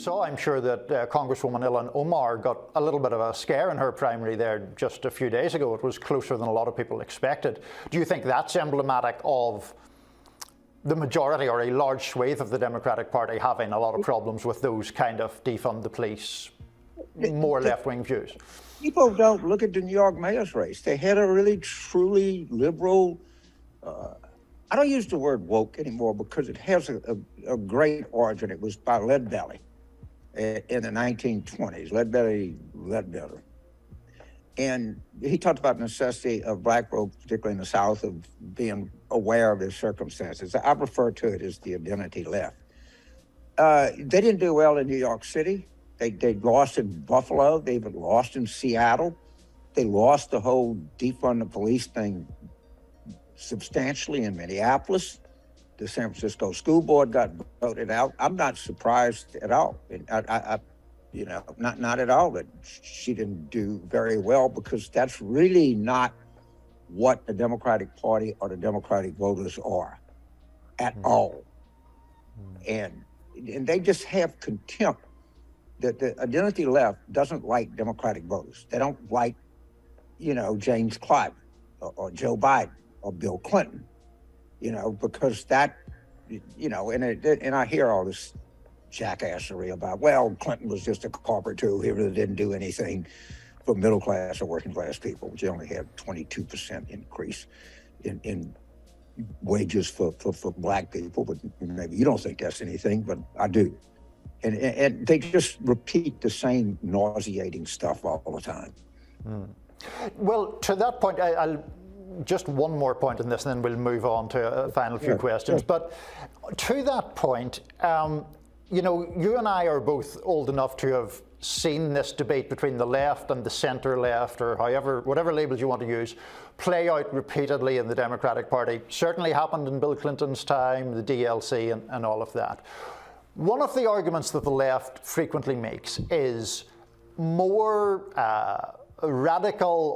saw, I'm sure, that Congresswoman Ilhan Omar got a little bit of a scare in her primary there just a few days ago. It was closer than a lot of people expected. Do you think that's emblematic of the majority or a large swathe of the Democratic Party having a lot of problems with those kind of defund the police, more left-wing views? People don't look at the New York mayor's race. They had a really, truly liberal, I don't use the word woke anymore because it has a great origin. It was by Leadbelly in the 1920s, Leadbelly. And he talked about the necessity of black folks, particularly in the South, of being aware of their circumstances. I refer to it as the identity left. They didn't do well in New York City. They lost in Buffalo. They even lost in Seattle. They lost the whole defund the police thing substantially in Minneapolis. The San Francisco School Board got voted out. I'm not surprised at all. Not at all that she didn't do very well, because that's really not what the Democratic Party or the Democratic voters are at all. And they just have contempt. That the identity left doesn't like Democratic voters. They don't like, James Carville or Joe Biden or Bill Clinton, because that, and I hear all this jackassery about, well, Clinton was just a corporator who really didn't do anything for middle class or working class people, which only had 22% increase in wages for black people. But maybe you don't think that's anything, but I do. And they just repeat the same nauseating stuff all the time. Well, to that point, I'll just one more point in this, and then we'll move on to a final few questions. Sure. But to that point, you and I are both old enough to have seen this debate between the left and the centre left, or whatever labels you want to use, play out repeatedly in the Democratic Party. Certainly happened in Bill Clinton's time, the DLC and all of that. One of the arguments that the left frequently makes is more radical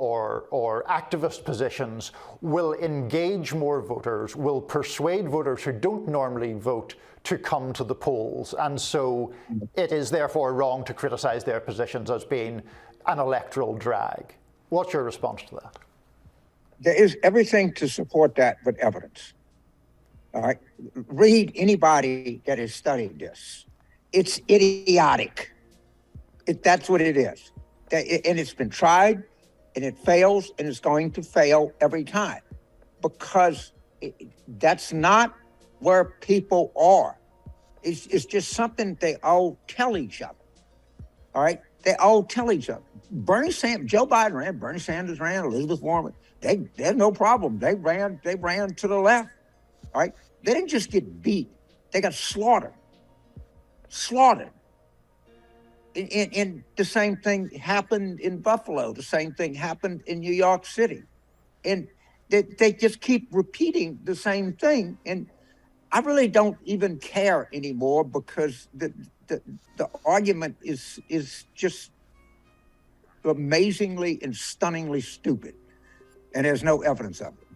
or activist positions will engage more voters, will persuade voters who don't normally vote to come to the polls. And so it is therefore wrong to criticize their positions as being an electoral drag. What's your response to that? There is everything to support that but evidence. All right, read anybody that has studied this. It's idiotic. That's what it is. And it's been tried, and it fails, and it's going to fail every time, because that's not where people are. It's just something they all tell each other. All right, they all tell each other. Joe Biden ran, Bernie Sanders ran, Elizabeth Warren. There's no problem. They ran to the left. All right, they didn't just get beat; they got slaughtered. And the same thing happened in Buffalo. The same thing happened in New York City, and they just keep repeating the same thing. And I really don't even care anymore, because the argument is just amazingly and stunningly stupid, and there's no evidence of it.